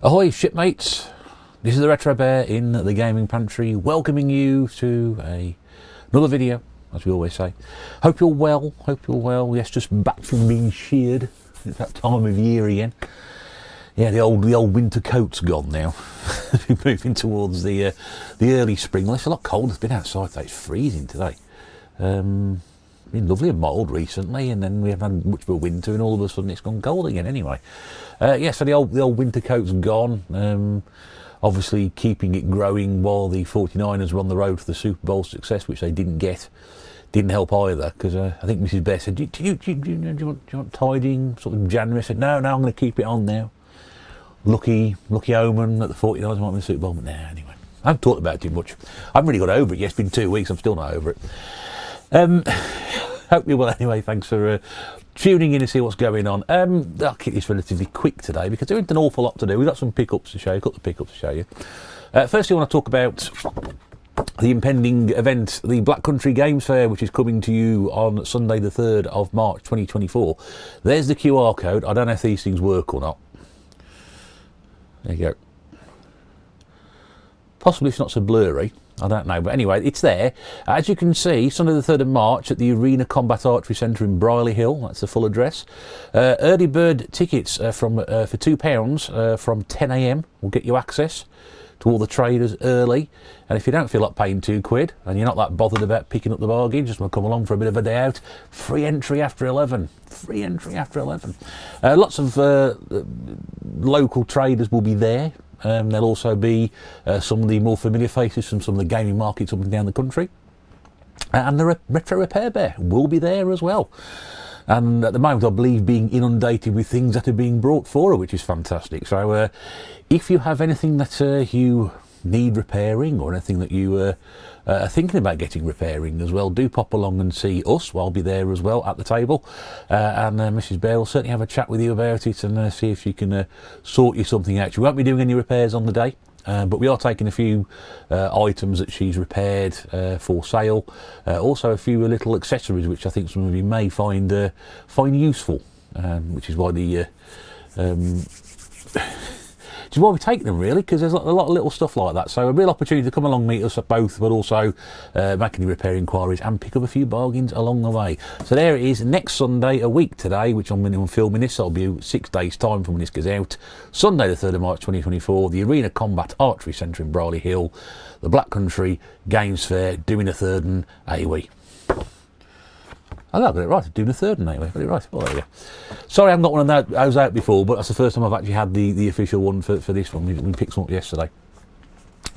Ahoy shipmates, this is the Retro Bear in the gaming pantry, welcoming you to another video, as we always say. Hope you're well, yes, just back from being sheared. It's that time of year again. Yeah, the old winter coat's gone now. We're moving towards the early spring. Well, it's a lot colder. It's been outside today. It's freezing today. Been lovely and mild recently, and then we haven't had much of a winter, and all of a sudden it's gone cold again. Anyway, yeah. So the old winter coat's gone. Obviously, keeping it growing while the 49ers were on the road to the Super Bowl success, which they didn't get. Didn't help either, because I think Mrs. Bear said, do you want tidying sort of January? I said, no, I'm going to keep it on now. Lucky omen that the 49ers might win the Super Bowl, but nah, anyway. I haven't talked about it too much. I haven't really got over it yet. It's been 2 weeks, I'm still not over it. Hope you're well anyway. Thanks for tuning in to see what's going on. I'll keep this relatively quick today because there isn't an awful lot to do. We've got some pickups to show you, a couple of pickups to show you. Firstly, I want to talk about the impending event, the Black Country Games Fair, which is coming to you on Sunday the 3rd of March 2024. There's the QR code. I don't know if these things work or not. There you go. Possibly it's not so blurry. I don't know, but anyway, it's there. As you can see, Sunday the 3rd of March at the Arena Combat Archery Centre in Brierley Hill. That's the full address. Early bird tickets for £2 from 10 AM will get you access to all the traders early. And if you don't feel like paying £2 and you're not that bothered about picking up the bargain, just want to come along for a bit of a day out, free entry after 11. Free entry after 11. Lots of local traders will be there. There'll also be some of the more familiar faces from some of the gaming markets up and down the country. And the Retro Repair Bear will be there as well. And at the moment, I believe, being inundated with things that are being brought for her, which is fantastic. So if you have anything that you need repairing, or anything that you are thinking about getting repairing as well, do pop along and see us. I'll be there as well at the table. And Mrs. Bear will certainly have a chat with you about it and see if she can sort you something out. She won't be doing any repairs on the day. But we are taking a few items that she's repaired for sale. Also a few little accessories which I think some of you may find useful, which is why which is why we take them, really, because there's a lot of little stuff like that. So a real opportunity to come along, meet us at both, but also make any repair inquiries and pick up a few bargains along the way. So there it is, next Sunday, a week today, which I'm filming this. I'll be 6 days' time from when this goes out. Sunday the 3rd of March 2024, the Arena Combat Archery Centre in Brierley Hill, the Black Country Games Fair, doing a third and AWE. I got it right, doing a third and anyway, got it right. Oh, there you go. Sorry, I haven't got one of those out before, but that's the first time I've actually had the official one for this one. We picked some up yesterday.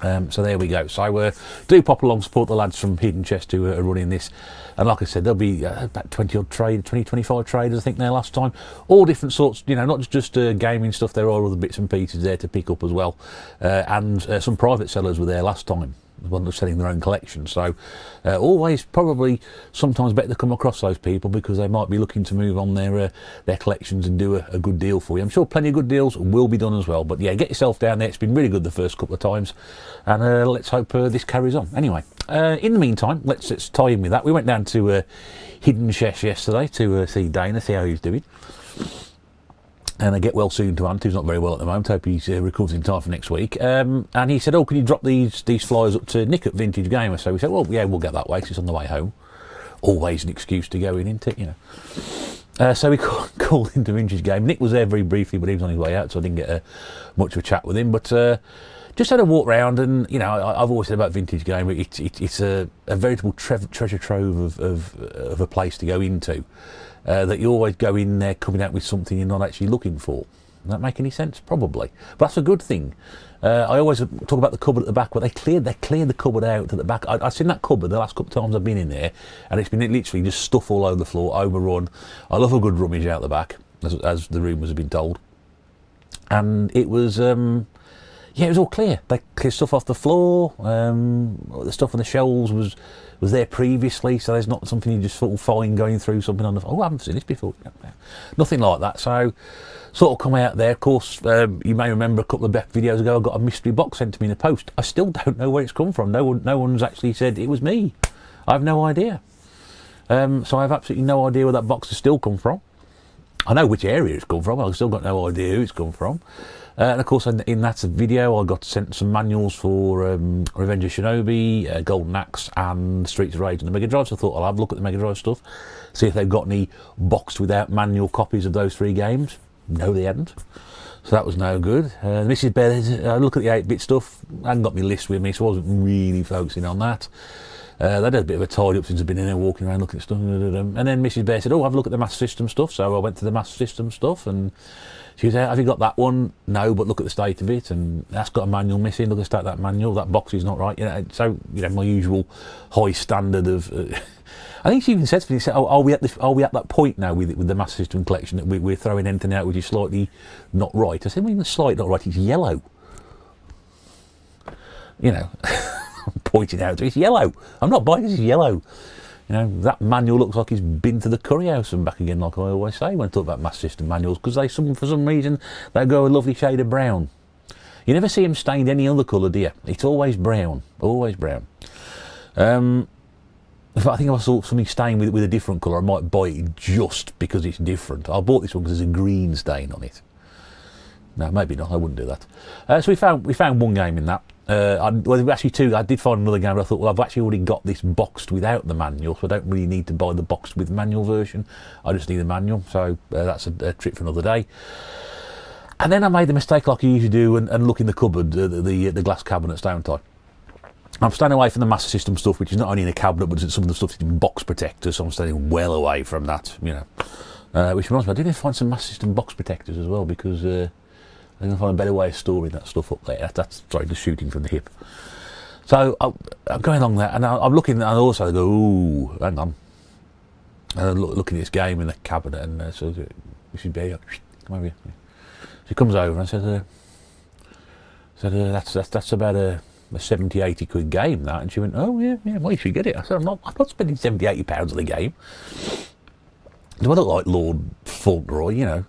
So there we go. So do pop along, support the lads from Hidden Chest who are running this. And like I said, there'll be about 25 traders, I think, there last time. All different sorts, not just gaming stuff. There are other bits and pieces there to pick up as well. And some private sellers were there last time. One that's selling their own collection, so always probably sometimes better to come across those people because they might be looking to move on their collections and do a good deal for you. I'm sure plenty of good deals will be done as well, but yeah, get yourself down there. It's been really good the first couple of times, and let's hope this carries on. Anyway, in the meantime, let's tie in with that. We went down to Hidden Chest yesterday to see Dana, see how he's doing. And I get well soon to Ant, who's not very well at the moment. Hope he's recovers in time for next week. And he said, can you drop these flyers up to Nick at Vintage Gamer? So we said, well, yeah, we'll get that way, 'cause it's on the way home. Always an excuse to go in, isn't it, So we called into Vintage Game. Nick was there very briefly, but he was on his way out, so I didn't get much of a chat with him. But just had a walk round, and, I've always said about Vintage Game, it's a veritable treasure trove of a place to go into. That you always go in there coming out with something you're not actually looking for. Does that make any sense? Probably. But that's a good thing. I always talk about the cupboard at the back, but they cleared the cupboard out at the back. I've seen that cupboard the last couple of times I've been in there, and it's been literally just stuff all over the floor, overrun. I love a good rummage out the back, as the rumours have been told. And it was... it was all clear. They cleared stuff off the floor. The stuff on the shelves was there previously, so there's not something you just sort of find going through something on the... Oh, I haven't seen this before. Nothing like that. So, sort of come out there. Of course, you may remember a couple of videos ago, I got a mystery box sent to me in the post. I still don't know where it's come from. No one's actually said it was me. I have no idea. So I have absolutely no idea where that box has still come from. I know which area it's come from. I've still got no idea who it's come from. And of course, in that video, I got sent some manuals for Revenge of Shinobi, Golden Axe, and Streets of Rage on the Mega Drive. So I thought I'll have a look at the Mega Drive stuff, see if they've got any boxed without manual copies of those 3 games. No, they hadn't. So that was no good. Mrs. Bear, I look at the 8-bit stuff. I hadn't got my list with me, so I wasn't really focusing on that. They had a bit of a tidy up since I've been in there walking around looking at stuff. And then Mrs. Bear said, oh, have a look at the Master System stuff. So I went to the Master System stuff, and she said, have you got that one? No, but look at the state of it, and that's got a manual missing. Look at the state of that manual. That box is not right. So my usual high standard of. I think she even said to me, "Are we at that point now with the Master System collection that we're throwing anything out which is slightly not right?" I said, "Well, even slightly not right. It's yellow." Pointing out, it's yellow. I'm not buying this. It's yellow. That manual looks like it's been to the curry house and back again, like I always say when I talk about Master System manuals, because for some reason they go a lovely shade of brown. You never see them stained any other colour, do you? It's always brown, always brown. If I think if I saw something stained with a different colour, I might buy it just because it's different. I bought this one because there's a green stain on it. No, maybe not. I wouldn't do that. So we found one game in that. Actually 2. I did find another game, but I thought, well, I've actually already got this boxed without the manual, so I don't really need to buy the boxed with manual version. I just need the manual, so that's a trip for another day. And then I made the mistake, like I usually do, and look in the cupboard, the glass cabinets, don't I? I'm staying away from the Master System stuff, which is not only in a cabinet, but some of the stuff is in box protectors, so I'm staying well away from that, Which reminds me, I do need to find some Master System box protectors as well, because I'm going to find a better way of storing that stuff up there. That's the shooting from the hip. So I'm going along there, and I'm looking, and also I go, ooh, hang on. And I'm looking at this game in the cabinet, and so we should be, come over here. She comes over and said, that's about a 70, 80 quid game, that. And she went, oh, yeah, well, you should get it. I said, I'm not spending 70, 80 pounds on the game. Do I look like Lord Fauntleroy,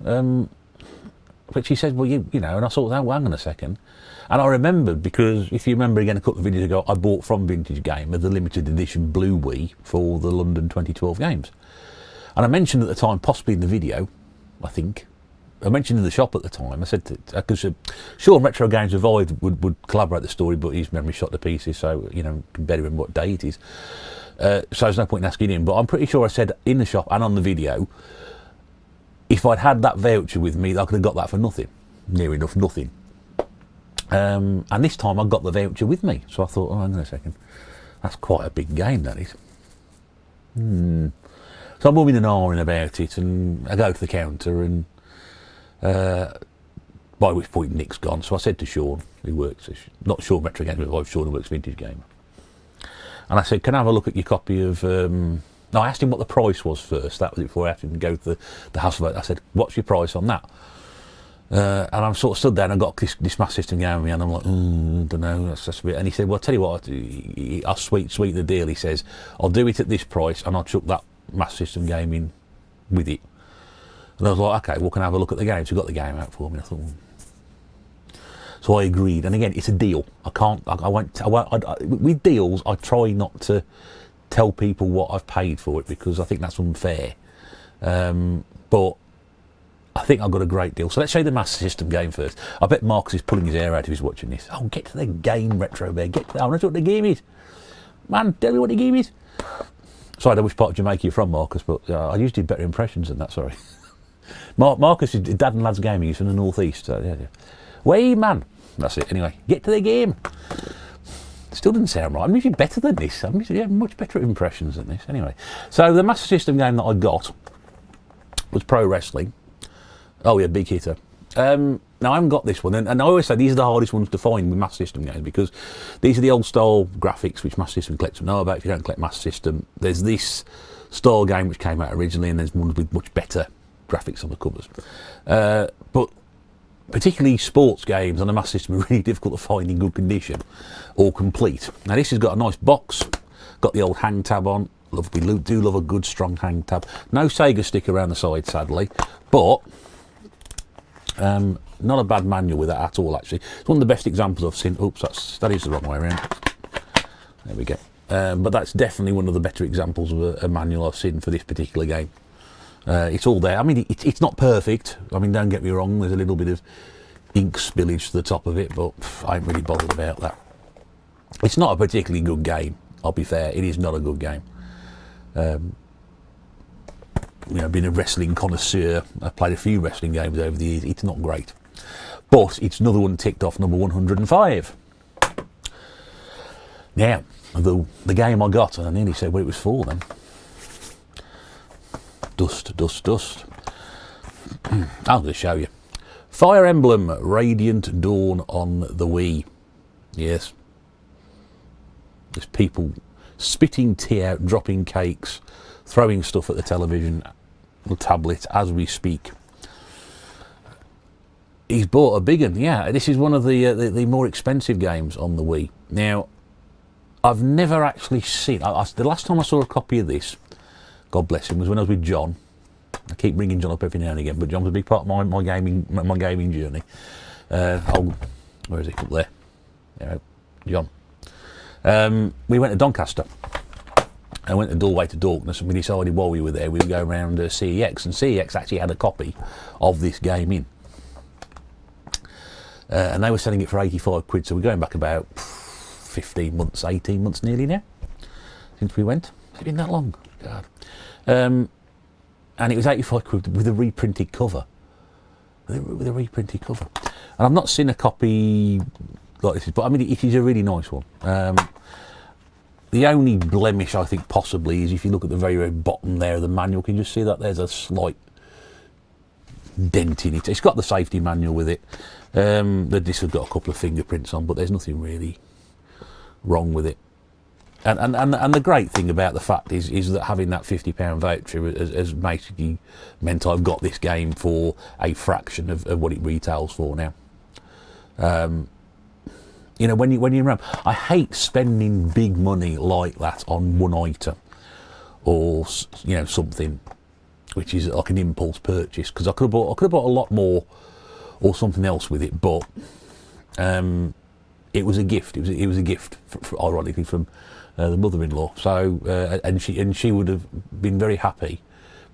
But she said, well, and I thought, well, hang on a second. And I remembered, because if you remember again a couple of videos ago, I bought from Vintage Gamer the limited edition Blue Wii for the London 2012 games. And I mentioned at the time, possibly in the video, I think, I mentioned in the shop at the time, I said, because sure, Retro Games Revived would collaborate the story, but his memory shot to pieces, so, can better remember what day it is. So there's no point in asking him, but I'm pretty sure I said in the shop and on the video, if I'd had that voucher with me, I could have got that for nothing. Near enough nothing. And this time I got the voucher with me. So I thought, oh, hang on a second. That's quite a big game, that is. So I'm moving and ahhing about it, and I go to the counter, and by which point Nick's gone. So I said to Sean, who works, not Sean Retro Games, but Sean who works Vintage Gamer. And I said, can I have a look at your copy of... No, I asked him what the price was first. That was it before I asked him to go to the house. I said, what's your price on that? And I'm sort of stood there, and I got this Master System game with me, and I'm like, I don't know, that's just a bit. And he said, well, I'll tell you what, I'll sweet the deal. He says, I'll do it at this price, and I'll chuck that Master System game in with it. And I was like, okay, well, can I have a look at the game? So he got the game out for me. I thought, So I agreed. And again, it's a deal. With deals, I try not to tell people what I've paid for it, because I think that's unfair. But I think I've got a great deal. So let's show you the Master System game first. I bet Marcus is pulling his hair out if he's watching this. Oh, get to the game, Retro Bear. Get to that. I want to know what the game is. Man, tell me what the game is. Sorry, I don't know which part of Jamaica you're from, Marcus, but I usually did better impressions than that, sorry. Marcus is Dad and Lad's Gaming. He's from the northeast. So yeah. Way, man. That's it. Anyway, get to the game. Still didn't sound right. I'm usually better than this. I'm usually much better at impressions than this. Anyway, so the Master System game that I got was Pro Wrestling. Oh yeah, Big Hitter. Now I haven't got this one, and I always say these are the hardest ones to find with Master System games, because these are the old style graphics which Master System collectors know about. If you don't collect Master System, there's this style game which came out originally, and there's ones with much better graphics on the covers. But particularly sports games on the Master System are really difficult to find in good condition or complete. Now this has got a nice box, got the old hang tab on. We do love a good strong hang tab. No Sega stick around the side, sadly, but not a bad manual with that at all, actually. It's one of the best examples I've seen. Oops, that is the wrong way around. There we go. But that's definitely one of the better examples of a manual I've seen for this particular game. It's all there. I mean, it's not perfect. I mean, don't get me wrong. There's a little bit of ink spillage to the top of it, but I ain't really bothered about that. It's not a particularly good game. I'll be fair. It is not a good game. Being a wrestling connoisseur, I've played a few wrestling games over the years. It's not great, but it's another one ticked off number 105. Now, the game I got, and I nearly said what it was for then. Dust. I'm going to show you. Fire Emblem Radiant Dawn on the Wii. Yes. There's people spitting tea out, dropping cakes, throwing stuff at the television, the tablet as we speak. He's bought a big one. Yeah, this is one of the more expensive games on the Wii. Now, I've never actually seen... the last time I saw a copy of this, God bless him, was when I was with John. I keep bringing John up every now and again, but John was a big part of my gaming journey. Where is he? Up there. There, John. We went to Doncaster. I went to Doorway to Dorkness, and we decided while we were there we'd go around CEX, and CEX actually had a copy of this game in. And they were selling it for 85 quid, so we're going back about 15 months, 18 months nearly now, since we went. Has it been that long? God. And it was 85 quid with a reprinted cover. With a reprinted cover. And I've not seen a copy like this, but I mean, it is a really nice one. The only blemish I think possibly is if you look at the very, very bottom there of the manual, can you just see that there's a slight dent in it. It's got the safety manual with it. The disc has got a couple of fingerprints on, but there's nothing really wrong with it. And the great thing about the fact is that having that £50 voucher has basically meant I've got this game for a fraction of what it retails for now. When you remember, I hate spending big money like that on one item or something which is like an impulse purchase, because I could have bought a lot more or something else with it, but it was a gift. It was a gift, ironically, from the mother-in-law. So and she would have been very happy.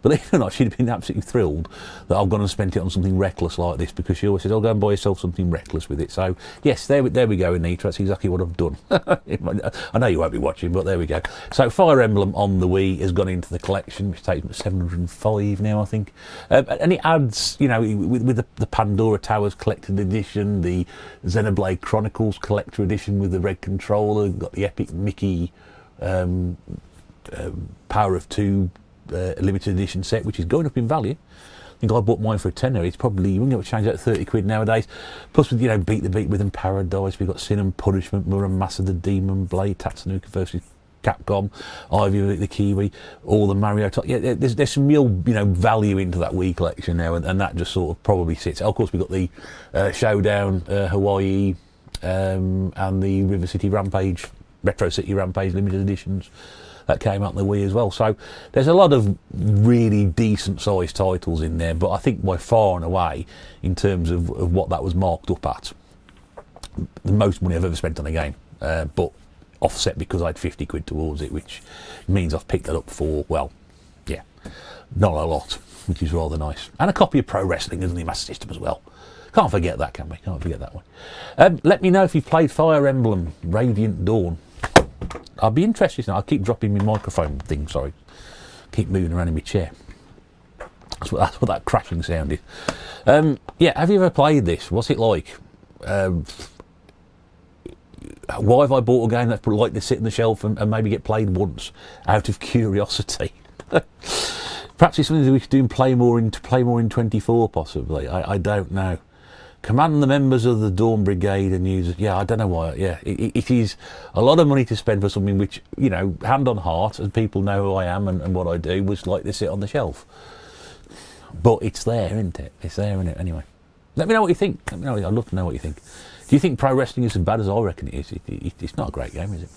Believe it or not, she'd have been absolutely thrilled that I've gone and spent it on something reckless like this, because she always says, "Oh, go and buy yourself something reckless with it." So yes, there we go, Anita. That's exactly what I've done. I know you won't be watching, but there we go. So Fire Emblem on the Wii has gone into the collection, which takes me to 705 now, I think. And it adds, with the Pandora Towers Collected Edition, the Xenoblade Chronicles Collector Edition with the red controller, got the Epic Mickey Power of Two limited edition set, which is going up in value. I think I bought mine for a tenner. It's probably, you wouldn't get to change that to 30 quid nowadays. Plus, with Beat the Beat Within Paradise, we've got Sin and Punishment, Muramasa the Demon Blade, Tatsunoko versus Capcom, Ivy the Kiwi, all the Mario. Yeah, there's some real value into that Wii collection now, and that just sort of probably sits. Of course, we've got the Showdown Hawaii and the River City Rampage, Retro City Rampage limited editions that came out on the Wii as well. So there's a lot of really decent sized titles in there, but I think by far and away, in terms of what that was marked up at, the most money I've ever spent on a game, but offset because I had 50 quid towards it, which means I've picked that up for, well, yeah, not a lot, which is rather nice. And a copy of Pro Wrestling and the Master System as well. Can't forget that, can we? Can't forget that one. Let me know if you've played Fire Emblem Radiant Dawn. I'll be interested. I'll keep dropping my microphone thing, sorry. Keep moving around in my chair. That's what that crashing sound is. Yeah, have you ever played this? What's it like? Why have I bought a game that's like to sit on the shelf and maybe get played once out of curiosity? Perhaps it's something that we could do and play more in 24 possibly. I don't know. Command the members of the Dawn Brigade and use... Yeah, I don't know why. Yeah, it is a lot of money to spend for something which, hand on heart, as people know who I am and what I do, was like to sit on the shelf. But it's there, isn't it? It's there, isn't it? Anyway, let me know what you think. Let me know. I'd love to know what you think. Do you think pro wrestling is as bad as I reckon it is? It's not a great game, is it?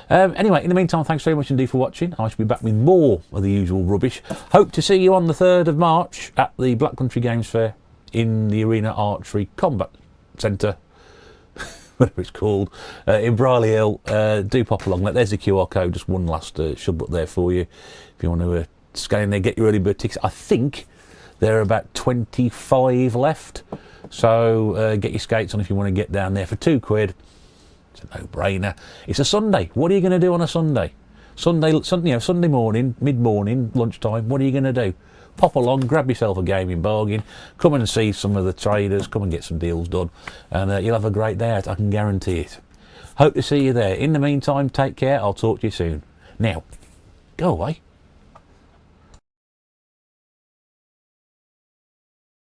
Anyway, in the meantime, thanks very much indeed for watching. I shall be back with more of the usual rubbish. Hope to see you on the 3rd of March at the Black Country Games Fair in the Arena Archery Combat Centre, whatever it's called, in Briley Hill. Do pop along. There's the QR code, just one last shove up there for you if you want to Scan there, get your early bird tickets. I think there are about 25 left. So get your skates on if you want to get down there for £2. It's a no-brainer. It's a Sunday. What are you going to do on a Sunday? Sunday morning, mid-morning, lunchtime. What are you going to do? Pop along, grab yourself a gaming bargain, come and see some of the traders, come and get some deals done, and you'll have a great day out. I can guarantee it. Hope to see you there. In the meantime, take care. I'll talk to you soon. Now, go away.